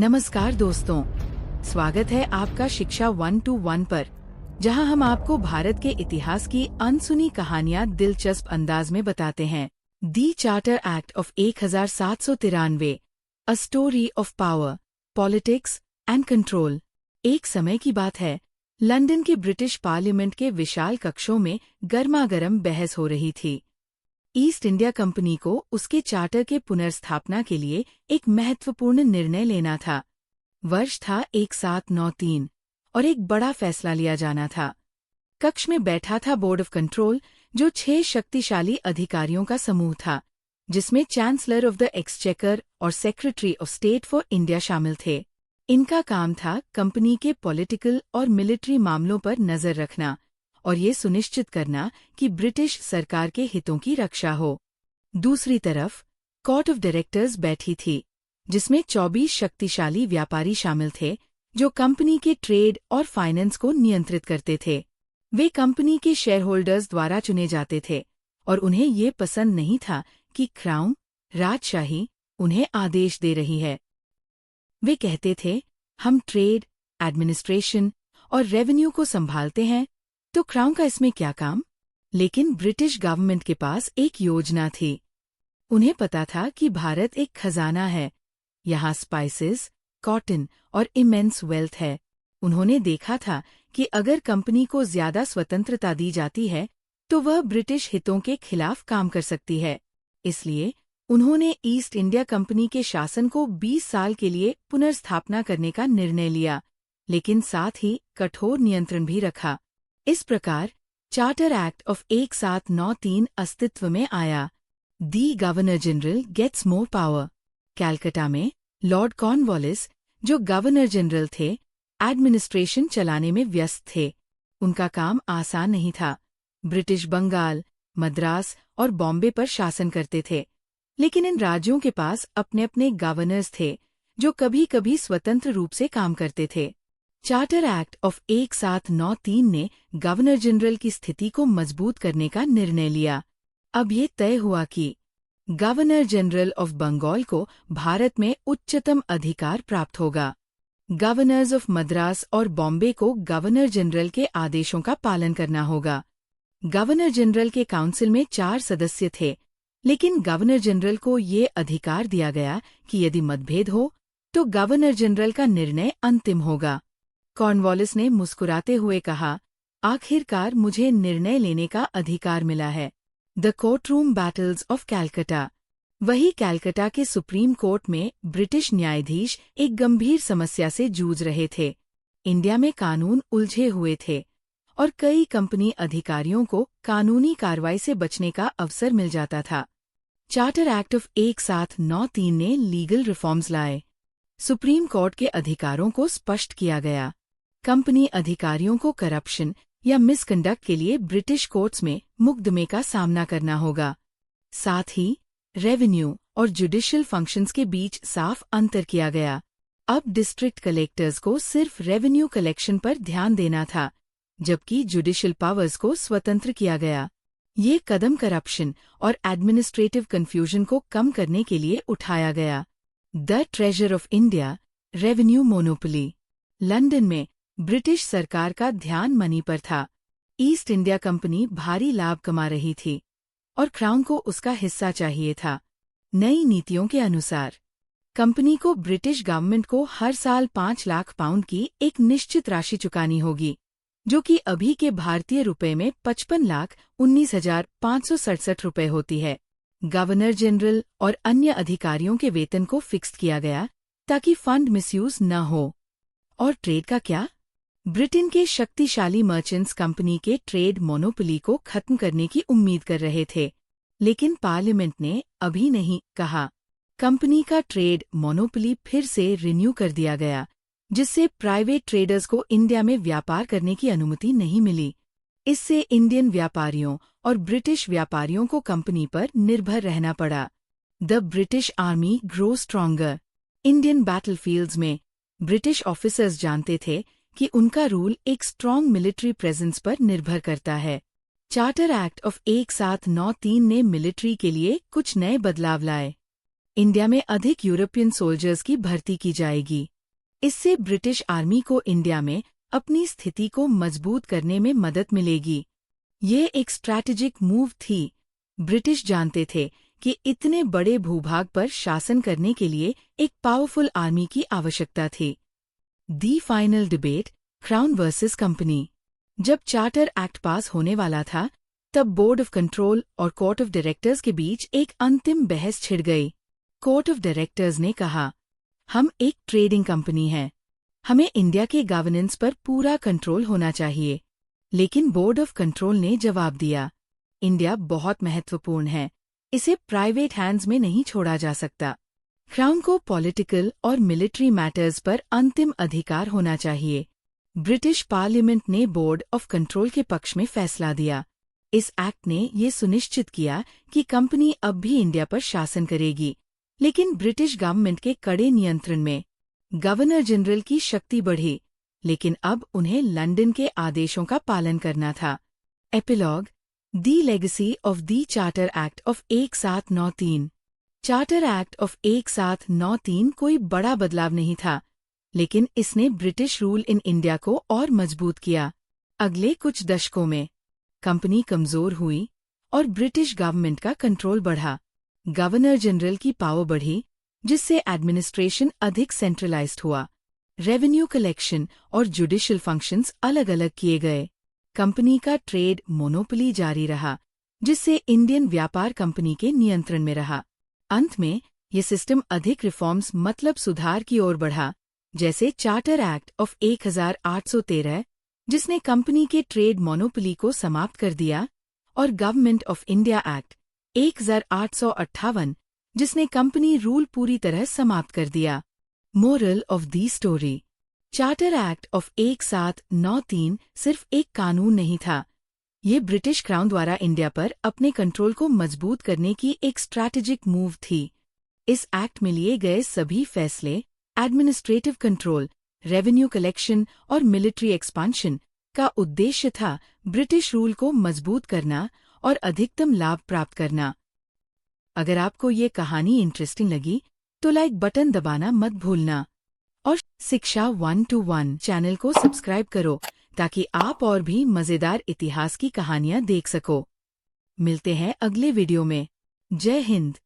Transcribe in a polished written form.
नमस्कार दोस्तों, स्वागत है आपका शिक्षा 121 पर, जहां हम आपको भारत के इतिहास की अनसुनी कहानियां दिलचस्प अंदाज में बताते हैं। The charter act of 1793, a story of power, politics and control. एक समय की बात है, लंदन के ब्रिटिश पार्लियामेंट के विशाल कक्षों में गर्मागर्म बहस हो रही थी। ईस्ट इंडिया कंपनी को उसके चार्टर के पुनर्स्थापना के लिए एक महत्वपूर्ण निर्णय लेना था। वर्ष था 1793 और एक बड़ा फैसला लिया जाना था। कक्ष में बैठा था बोर्ड ऑफ कंट्रोल, जो 6 शक्तिशाली अधिकारियों का समूह था, जिसमें चांसलर ऑफ द एक्सचेकर और secretary of state for India शामिल थे। इनका काम था कंपनी के पॉलिटिकल और मिलिट्री मामलों पर नजर रखना और ये सुनिश्चित करना कि ब्रिटिश सरकार के हितों की रक्षा हो। दूसरी तरफ कोर्ट ऑफ डायरेक्टर्स बैठी थी, जिसमें 24 शक्तिशाली व्यापारी शामिल थे, जो कंपनी के ट्रेड और फाइनेंस को नियंत्रित करते थे। वे कंपनी के शेयरहोल्डर्स द्वारा चुने जाते थे और उन्हें ये पसंद नहीं था कि क्राउन, राजशाही, उन्हें आदेश दे रही है। वे कहते थे, हम ट्रेड, एडमिनिस्ट्रेशन और रेवेन्यू को संभालते हैं, तो क्राउन का इसमें क्या काम? लेकिन ब्रिटिश गवर्नमेंट के पास एक योजना थी। उन्हें पता था कि भारत एक खजाना है, यहाँ स्पाइसेस, कॉटन और इमेंस वेल्थ है। उन्होंने देखा था कि अगर कंपनी को ज्यादा स्वतंत्रता दी जाती है, तो वह ब्रिटिश हितों के खिलाफ काम कर सकती है। इसलिए उन्होंने ईस्ट इंडिया कंपनी के शासन को 20 साल के लिए पुनर्स्थापना करने का निर्णय लिया, लेकिन साथ ही कठोर नियंत्रण भी रखा। इस प्रकार चार्टर एक्ट ऑफ 1793 अस्तित्व में आया। The governor general gets more power. Calcutta में लॉर्ड कॉर्नवालिस, जो गवर्नर जनरल थे, एडमिनिस्ट्रेशन चलाने में व्यस्त थे। उनका काम आसान नहीं था। ब्रिटिश बंगाल, मद्रास और बॉम्बे पर शासन करते थे, लेकिन इन राज्यों के पास अपने अपने गवर्नर्स थे, जो कभी कभी स्वतंत्र रूप से काम करते थे। चार्टर एक्ट ऑफ 1793 ने गवर्नर जनरल की स्थिति को मजबूत करने का निर्णय लिया। अब ये तय हुआ कि गवर्नर जनरल ऑफ बंगाल को भारत में उच्चतम अधिकार प्राप्त होगा। गवर्नर्स ऑफ मद्रास और बॉम्बे को गवर्नर जनरल के आदेशों का पालन करना होगा। गवर्नर जनरल के काउंसिल में 4 सदस्य थे, लेकिन गवर्नर जनरल को ये अधिकार दिया गया कि यदि मतभेद हो, तो गवर्नर जनरल का निर्णय अंतिम होगा। कॉर्नवालिस ने मुस्कुराते हुए कहा, आखिरकार मुझे निर्णय लेने का अधिकार मिला है। The courtroom battles of Calcutta. वही कैलकाटा के सुप्रीम कोर्ट में ब्रिटिश न्यायाधीश एक गंभीर समस्या से जूझ रहे थे। इंडिया में कानून उलझे हुए थे और कई कंपनी अधिकारियों को कानूनी कार्रवाई से बचने का अवसर मिल जाता था। चार्टर एक्ट ऑफ 1793 ने लीगल रिफॉर्म्स लाए। सुप्रीम कोर्ट के अधिकारों को स्पष्ट किया गया। कंपनी अधिकारियों को करप्शन या मिसकंडक्ट के लिए ब्रिटिश कोर्ट्स में मुकदमे का सामना करना होगा। साथ ही रेवेन्यू और जुडिशियल फंक्शंस के बीच साफ अंतर किया गया। अब डिस्ट्रिक्ट कलेक्टर्स को सिर्फ रेवेन्यू कलेक्शन पर ध्यान देना था, जबकि जुडिशियल पावर्स को स्वतंत्र किया गया। ये कदम करप्शन और एडमिनिस्ट्रेटिव कंफ्यूजन को कम करने के लिए उठाया गया। The treasure of India, revenue monopoly. London में ब्रिटिश सरकार का ध्यान मनी पर था। ईस्ट इंडिया कंपनी भारी लाभ कमा रही थी और क्राउन को उसका हिस्सा चाहिए था। नई नीतियों के अनुसार कंपनी को ब्रिटिश गवर्नमेंट को हर साल 5 लाख पाउंड की एक निश्चित राशि चुकानी होगी, जो कि अभी के भारतीय रुपए में 55,19,567 रुपए होती है। गवर्नर जनरल और अन्य अधिकारियों के वेतन को फिक्स किया गया ताकि फंड मिसयूज न हो। और ट्रेड का क्या? ब्रिटेन के शक्तिशाली मर्चेंट्स कंपनी के ट्रेड मोनोपोली को खत्म करने की उम्मीद कर रहे थे, लेकिन पार्लियामेंट ने अभी नहीं कहा। कंपनी का ट्रेड मोनोपोली फिर से रिन्यू कर दिया गया, जिससे प्राइवेट ट्रेडर्स को इंडिया में व्यापार करने की अनुमति नहीं मिली। इससे इंडियन व्यापारियों और ब्रिटिश व्यापारियों को कंपनी पर निर्भर रहना पड़ा। The British army grow stronger. Indian battlefields में ब्रिटिश ऑफिसर्स जानते थे कि उनका रूल एक स्ट्रॉन्ग मिलिट्री प्रेजेंस पर निर्भर करता है। चार्टर एक्ट ऑफ 1793 ने मिलिट्री के लिए कुछ नए बदलाव लाए। इंडिया में अधिक यूरोपियन सोल्जर्स की भर्ती की जाएगी। इससे ब्रिटिश आर्मी को इंडिया में अपनी स्थिति को मजबूत करने में मदद मिलेगी। ये एक स्ट्रैटेजिक मूव थी। ब्रिटिश जानते थे कि इतने बड़े भूभाग पर शासन करने के लिए एक पावरफुल आर्मी की आवश्यकता थी। The final debate, crown versus company. जब चार्टर एक्ट पास होने वाला था, तब बोर्ड ऑफ कंट्रोल और कोर्ट ऑफ डायरेक्टर्स के बीच एक अंतिम बहस छिड़ गई। कोर्ट ऑफ डायरेक्टर्स ने कहा, हम एक ट्रेडिंग कंपनी हैं, हमें इंडिया के गवर्नेंस पर पूरा कंट्रोल होना चाहिए। लेकिन बोर्ड ऑफ कंट्रोल ने जवाब दिया, इंडिया बहुत महत्वपूर्ण है, इसे प्राइवेट हैंड्स में नहीं छोड़ा जा सकता। क्राउन को पॉलिटिकल और मिलिट्री मैटर्स पर अंतिम अधिकार होना चाहिए। ब्रिटिश पार्लियामेंट ने बोर्ड ऑफ कंट्रोल के पक्ष में फैसला दिया। इस एक्ट ने ये सुनिश्चित किया कि कंपनी अब भी इंडिया पर शासन करेगी, लेकिन ब्रिटिश गवर्नमेंट के कड़े नियंत्रण में। गवर्नर जनरल की शक्ति बढ़ी, लेकिन अब उन्हें लंदन के आदेशों का पालन करना था। Epilogue, the legacy of the charter act of 1793। Charter act of 1793 कोई बड़ा बदलाव नहीं था, लेकिन इसने ब्रिटिश रूल इन इंडिया को और मजबूत किया। अगले कुछ दशकों में कंपनी कमजोर हुई और ब्रिटिश गवर्नमेंट का कंट्रोल बढ़ा। गवर्नर जनरल की पावर बढ़ी, जिससे एडमिनिस्ट्रेशन अधिक सेंट्रलाइज्ड हुआ। रेवेन्यू कलेक्शन और जुडिशियल फंक्शंस अलग अलग किए गए। कंपनी का ट्रेड मोनोपोली जारी रहा, जिससे इंडियन व्यापार कंपनी के नियंत्रण में रहा। अंत में ये सिस्टम अधिक रिफॉर्म्स मतलब सुधार की ओर बढ़ा, जैसे चार्टर एक्ट ऑफ 1813, जिसने कंपनी के ट्रेड मोनोपोली को समाप्त कर दिया, और गवर्नमेंट ऑफ इंडिया एक्ट 1858, जिसने कंपनी रूल पूरी तरह समाप्त कर दिया। Moral of the story, charter act of 1793 सिर्फ एक कानून नहीं था, ये ब्रिटिश क्राउन द्वारा इंडिया पर अपने कंट्रोल को मजबूत करने की एक स्ट्रैटेजिक मूव थी। इस एक्ट में लिए गए सभी फैसले, एडमिनिस्ट्रेटिव कंट्रोल, रेवेन्यू कलेक्शन और मिलिट्री एक्सपांशन का उद्देश्य था ब्रिटिश रूल को मजबूत करना और अधिकतम लाभ प्राप्त करना। अगर आपको ये कहानी इंटरेस्टिंग लगी, तो लाइक बटन दबाना मत भूलना और शिक्षा 1-1 चैनल को सब्सक्राइब करो, ताकि आप और भी मजेदार इतिहास की कहानियां देख सको। मिलते हैं अगले वीडियो में। जय हिंद।